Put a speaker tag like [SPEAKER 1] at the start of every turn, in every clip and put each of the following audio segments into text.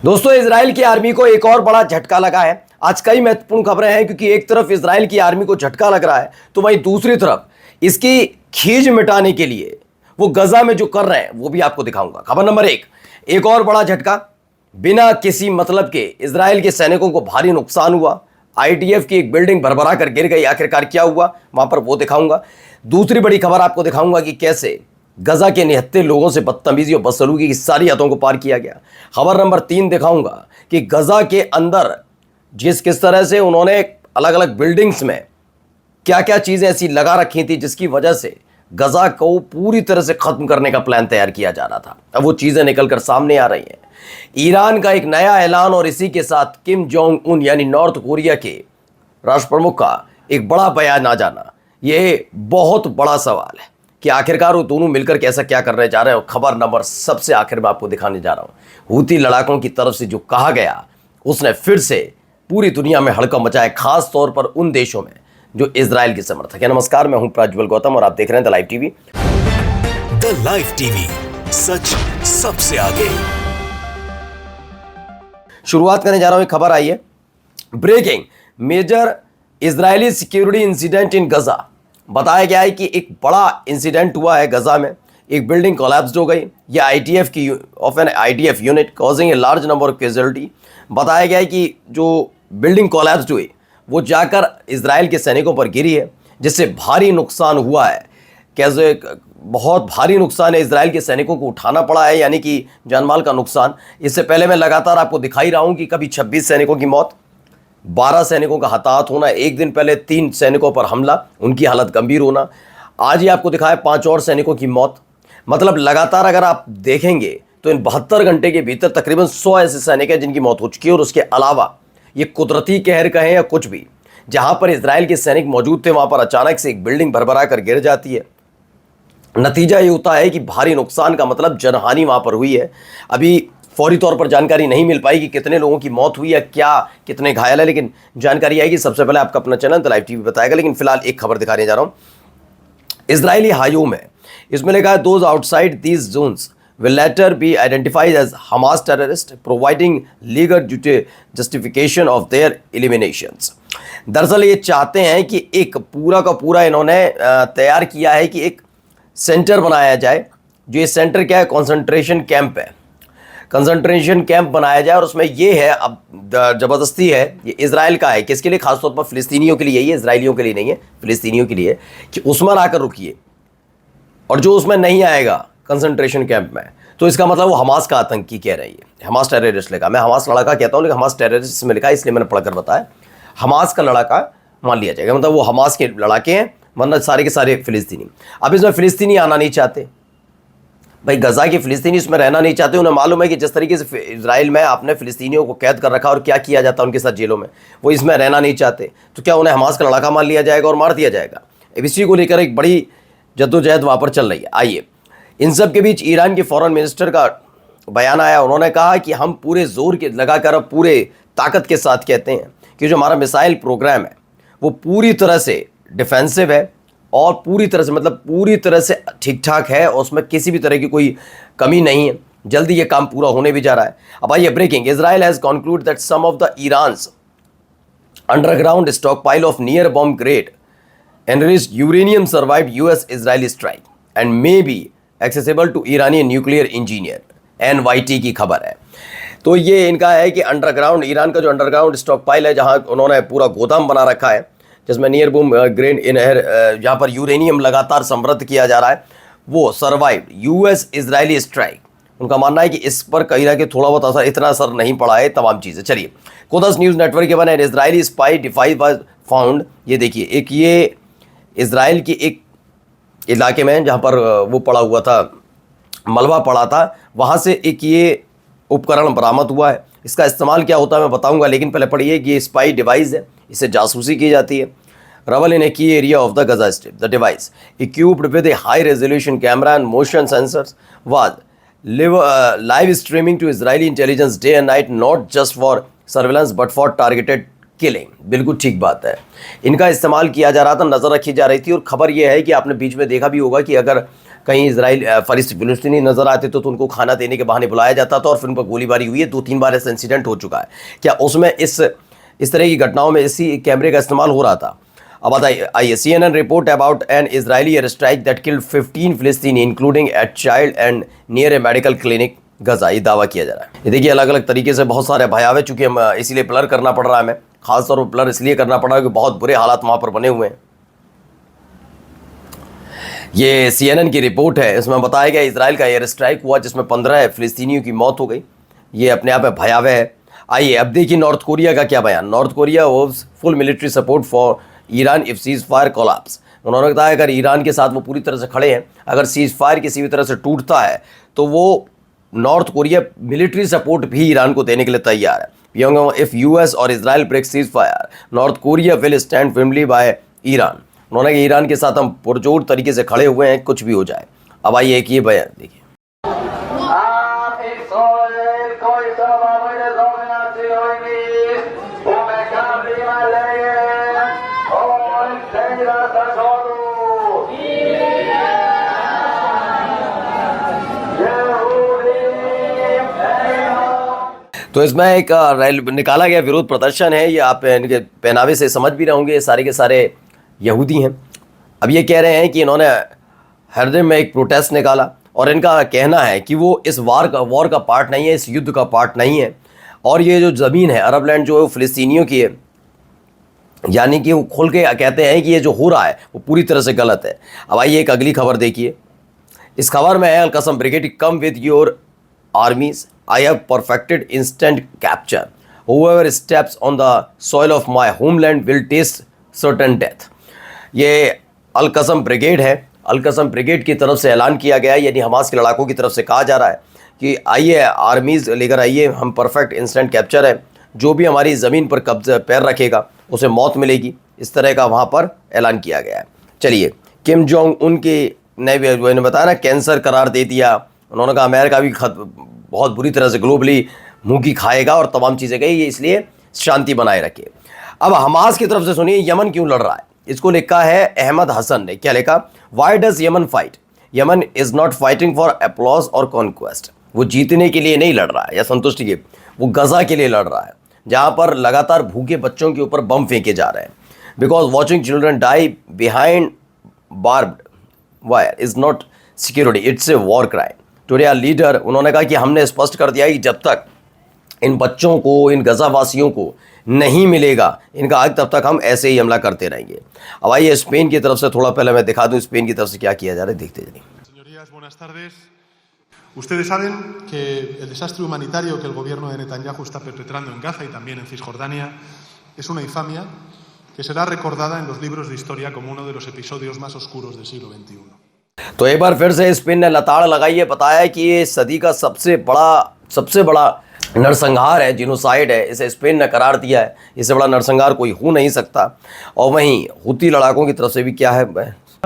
[SPEAKER 1] दोस्तों, इजराइल की आर्मी को एक और बड़ा झटका लगा है। आज कई महत्वपूर्ण खबरें हैं क्योंकि एक तरफ इजराइल की आर्मी को झटका लग रहा है तो वहीं दूसरी तरफ इसकी खींच मिटाने के लिए वो गजा में जो कर रहे हैं वो भी आपको दिखाऊंगा। खबर नंबर एक और बड़ा झटका। बिना किसी मतलब के इजराइल के सैनिकों को भारी नुकसान हुआ। आईडीएफ की एक बिल्डिंग भरभरा कर गिर गई। आखिरकार क्या हुआ वहां पर वो दिखाऊंगा। दूसरी बड़ी खबर आपको दिखाऊंगा कि कैसे गजा के निहत्थे लोगों से बदतमीजी और बदसलूकी की सारी हदों को पार किया गया। खबर नंबर 3 दिखाऊंगा कि गजा के अंदर किस तरह से उन्होंने अलग अलग बिल्डिंग्स में क्या क्या चीजें ऐसी लगा रखी थी जिसकी वजह से गजा को पूरी तरह से खत्म करने का प्लान तैयार किया जा रहा था। अब वो चीजें निकलकर सामने आ रही हैं। ईरान का एक नया ऐलान और इसी के साथ किम जोंग उन यानी नॉर्थ कोरिया के राष्ट्र प्रमुख का एक बड़ा बयान आ जाना, यह बहुत बड़ा सवाल है कि आखिरकार वो दोनों मिलकर कैसा क्या करने जा रहे हैं। खबर नंबर सबसे आखिर में आपको दिखाने जा रहा हूं। हूती लड़ाकों की तरफ से जो कहा गया उसने फिर से पूरी दुनिया में हड़कंप मचाया, खास तौर पर उन देशों में जो इजराइल के समर्थक है। नमस्कार, मैं हूं प्रज्वल गौतम और आप देख रहे हैं the live TV.
[SPEAKER 2] The live TV, सच सबसे आगे।
[SPEAKER 1] शुरुआत करने जा रहा हूं। एक खबर आई है, breaking major Israeli security incident in Gaza. बताया गया है कि एक बड़ा इंसिडेंट हुआ है गजा में। एक बिल्डिंग कोलैप्स हो गई। यह आईडीएफ की of an IDF unit causing a large number of casualty. बताया गया है कि जो बिल्डिंग कोलैप्स हुई वो जाकर इजराइल के सैनिकों पर गिरी है जिससे भारी नुकसान हुआ है। कैसे बहुत भारी नुकसान है, इजराइल के सैनिकों को उठाना पड़ा है, यानी कि जानमाल का नुकसान। इससे पहले मैं लगातार आपको दिखाई रहा हूं कि कभी 26 सैनिकों की मौत, 12 सैनिकों का हताहत होना, एक दिन पहले 3 सैनिकों पर हमला, उनकी हालत गंभीर होना। आज ही आपको दिखाया 5 और सैनिकों की मौत। मतलब लगातार अगर आप देखेंगे तो इन 72 घंटे के भीतर तकरीबन 100 ऐसे सैनिक हैं जिनकी मौत हो चुकी है। और उसके अलावा ये कुदरती कहर कहें या कुछ भी, जहां पर इजराइल के सैनिक मौजूद थे वहां पर अचानक से एक बिल्डिंग भरभरा कर गिर जाती है। नतीजा ये होता है कि भारी नुकसान का मतलब जनहानि वहां पर हुई है। अभी फौरी तौर पर जानकारी नहीं मिल पाई कि कितने लोगों की मौत हुई है, क्या कितने घायल है, लेकिन जानकारी आएगी सबसे पहले आपका अपना चैनल द लाइव टीवी बताएगा। लेकिन फिलहाल एक खबर दिखाने जा रहा हूं। इजरायली हायूम है, इसमें लिखा है those outside these zones will later be identified as Hamas terrorists, providing legal justification of their eliminations। दरअसल ये चाहते हैं कि एक पूरा का पूरा इन्होंने तैयार किया है कि एक सेंटर बनाया जाए। जो ये सेंटर क्या है, कंसंट्रेशन कैंप है। कंसंट्रेशन कैंप बनाया जाए और उसमें ये है, अब ज़बरदस्ती है, ये इजराइल का है। किसके लिए? खासतौर पर फ़िलिस्तीनियों के लिए। ये इजराइलियों के लिए नहीं है, फ़िलिस्तीनियों के लिए, कि उसमें आकर रुकिए और जो उसमें नहीं आएगा कंसंट्रेशन कैंप में तो इसका मतलब वो हमास का आतंकी कह रही है। हमास टेररिस्ट लिखा, मैं हमास लड़ाका कहता हूँ लेकिन हमास टेररिस्ट में लिखा है, इसलिए मैंने पढ़कर बताया। हमास का लड़ाका मान लिया जाएगा, मतलब वो हमास के लड़ाके हैं, वरना सारे के सारे फिलिस्तीनी। अब इसमें फिलिस्तीनी आना नहीं चाहते भाई, गजा के फिलिस्तीनी इसमें रहना नहीं चाहते। उन्हें मालूम है कि जिस तरीके से इजराइल में आपने फिलिस्तीनियों को कैद कर रखा और क्या किया जाता है उनके साथ जेलों में, वो इसमें रहना नहीं चाहते। तो क्या उन्हें हमास का लड़ाका मान लिया जाएगा और मार दिया जाएगा? इसी को लेकर एक बड़ी जद्दोजहद वहाँ पर चल रही है। आइए, इन सब के बीच ईरान के फॉरेन मिनिस्टर का बयान आया। उन्होंने कहा कि हम पूरे जोर के लगाकर, पूरे ताकत के साथ कहते हैं कि जो हमारा मिसाइल प्रोग्राम है वो पूरी तरह से डिफेंसिव है और पूरी तरह से, मतलब पूरी तरह से ठीक ठाक है और उसमें किसी भी तरह की कोई कमी नहीं है। जल्दी ये काम पूरा होने भी जा रहा है। अब आइए, breaking, Israel has conclude that some of the Iran's underground stockpile of near bomb grade enriched uranium survived US Israeli strike and may be accessible to Iranian nuclear engineer। NYT की खबर है। तो ये इनका है कि underground, Iran का जो अंडरग्राउंड स्टॉक पाइल है जहाँ उन्होंने पूरा गोदाम बना रखा है जिसमें नियर बॉम्ब ग्रेड इनहर जहाँ पर यूरेनियम लगातार समृद्ध किया जा रहा है, वो सर्वाइव US इजरायली स्ट्राइक। उनका मानना है कि इस पर कहीं ना कहीं थोड़ा बहुत असर, इतना असर नहीं पड़ा है तमाम चीज़ें। चलिए, कोदस न्यूज़ नेटवर्क के बने Israeli spy device was found. ये देखिए, एक ये इजराइल की एक इलाके में जहाँ पर वो पड़ा हुआ था, मलबा पड़ा था, वहाँ से एक ये उपकरण बरामद हुआ है। इसका इस्तेमाल क्या होता है मैं बताऊंगा, लेकिन पहले पढ़िए कि ये स्पाई डिवाइस है, इससे जासूसी की जाती है। रवल in a key area of the Gaza Strip. The device equipped with a high resolution camera and motion sensors was live streaming to Israeli intelligence day and night, not just for surveillance but for targeted killing. बिल्कुल ठीक बात है, इनका इस्तेमाल किया जा रहा था, नज़र रखी जा रही थी। और खबर यह है कि आपने बीच में देखा भी होगा कि अगर कहीं इसराइल फ़लस्तीनी नज़र आते तो उनको खाना देने के बहाने बुलाया जाता था और फिर उन पर गोलीबारी हुई है। 2-3 बार ऐसा इंसिडेंट हो चुका है। क्या उसमें इस तरह की घटनाओं में इसी कैमरे का इस्तेमाल हो रहा था? अब आइए, CNN report about an Israeli air strike that killed 15 फिलिस्तीनी including a child and near a medical clinic Gaza, ये दावा किया जा रहा है। ये देखिए अलग अलग तरीके से बहुत सारे भयावह, चूंकि हम इसीलिए ब्लर करना पड़ रहा है, हमें खासतौर पर ब्लर इसलिए करना पड़ रहा है कि बहुत बुरे हालात वहाँ पर बने हुए हैं। ये CNN की रिपोर्ट है, इसमें बताया गया इजराइल का एयर स्ट्राइक हुआ जिसमें 15 फिलिस्तीनियों की मौत हो गई। ये अपने आप में भयावह है। आइए अब देखिए नॉर्थ कोरिया का क्या बयान। North Korea was full military support for Iran if cease fire collapse. उन्होंने बताया अगर ईरान के साथ वो पूरी तरह से खड़े हैं, अगर सीज फायर किसी भी तरह से टूटता है तो वो नॉर्थ कोरिया मिलिट्री सपोर्ट भी ईरान को देने के लिए तैयार है। प्योंगयांग, इफ यूएस और Israel break ceasefire, North Korea will stand firmly by Iran. उन्होंने कहा ईरान के साथ हम पुरजोर तरीके से खड़े हुए हैं, कुछ भी हो जाए। अब आइए एक ये बयान देखिए। तो इसमें एक रैली निकाला गया विरोध प्रदर्शन है। ये आप इनके पहनावे से समझ भी रहे होंगे, ये सारे के सारे यहूदी हैं। अब ये कह रहे हैं कि इन्होंने हरदम में एक प्रोटेस्ट निकाला और इनका कहना है कि वो इस वॉर का पार्ट नहीं है, इस युद्ध का पार्ट नहीं है। और ये जो ज़मीन है अरब लैंड जो है वो फ़िलिस्तीनियों की है, यानी कि वो खुल के कहते हैं कि ये जो हो रहा है वो पूरी तरह से गलत है। अब आइए एक अगली खबर देखिए। इस खबर में है अल कसम brigade come with your आर्मीज, I have perfected instant capture. Whoever steps on the soil of my homeland will taste certain death. ये अल कसम ब्रिगेड है। अल कसम ब्रिगेड की तरफ से ऐलान किया गया है, यानी हमास के लड़ाकों की तरफ से कहा जा रहा है कि आइए आर्मीज़ लेकर आइए, हम परफेक्ट इंस्टेंट कैप्चर है, जो भी हमारी ज़मीन पर कब्जा पैर रखेगा उसे मौत मिलेगी। इस तरह का वहाँ पर ऐलान किया गया है। चलिए, किम जोंग उन के ने बताया ना कैंसर करार दे दिया। उन्होंने कहा अमेरिका भी बहुत बुरी तरह से ग्लोबली मुंह की खाएगा और तमाम चीज़ें कही, इसलिए शांति बनाए रखे। अब हमास की तरफ से सुनिए यमन क्यों लड़ रहा है। इसको लिखा है अहमद हसन ने। क्या लिखा? Why does Yemen fight? Yemen is not fighting for applause और कॉन्क्वेस्ट। वो जीतने के लिए नहीं लड़ रहा है या संतुष्टि के, वो गज़ा के लिए लड़ रहा है, जहाँ पर लगातार भूखे बच्चों के ऊपर बम फेंके जा रहे हैं। Because watching children die behind barbed wire is not security, it's a war crime. Today leader, उन्होंने कहा कि हमने स्पष्ट कर दिया कि जब तक इन बच्चों को, इन गज़ावासियों को नहीं मिलेगा इनका हक, तब तक हम ऐसे ही हमला करते रहेंगे। अब आइए स्पेन की तरफ से थोड़ा पहले मैं दिखा दूं स्पेन की तरफ से क्या किया जा रहा है, देखते जाइए।
[SPEAKER 3] Señorías, buenas tardes. Ustedes saben que el desastre humanitario que el gobierno de Netanyahu está perpetrando en Gaza y también en Cisjordania es una infamia que será recordada en los libros de historia como uno de los episodios más oscuros del siglo XXI.
[SPEAKER 1] तो एक बार फिर से Spain ने लताड़ लगाई है, बताया कि ये सदी का सबसे बड़ा नरसंहार है, जिनोसाइड है, इसे स्पेन ने करार दिया है। इससे बड़ा नरसंहार कोई हो नहीं सकता। और वहीं हुती लड़ाकों की तरफ से भी क्या है,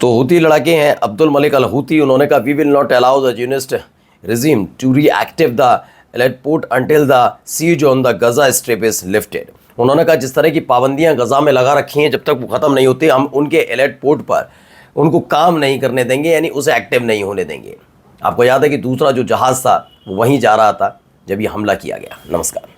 [SPEAKER 1] तो हुती लड़ाके हैं अब्दुल मलिक अल हुती, उन्होंने कहा we will not allow the Zionist regime to reactive the alert port until the siege on the Gaza Strip is lifted। उन्होंने कहा जिस तरह की पाबंदियां गजा में लगा रखी हैं, जब तक वो ख़त्म नहीं होती हम उनके अलर्ट पोर्ट पर उनको काम नहीं करने देंगे, यानी उसे एक्टिव नहीं होने देंगे। आपको याद है कि दूसरा जो जहाज़ था वो वहीं जा रहा था जब ये हमला किया गया। नमस्कार।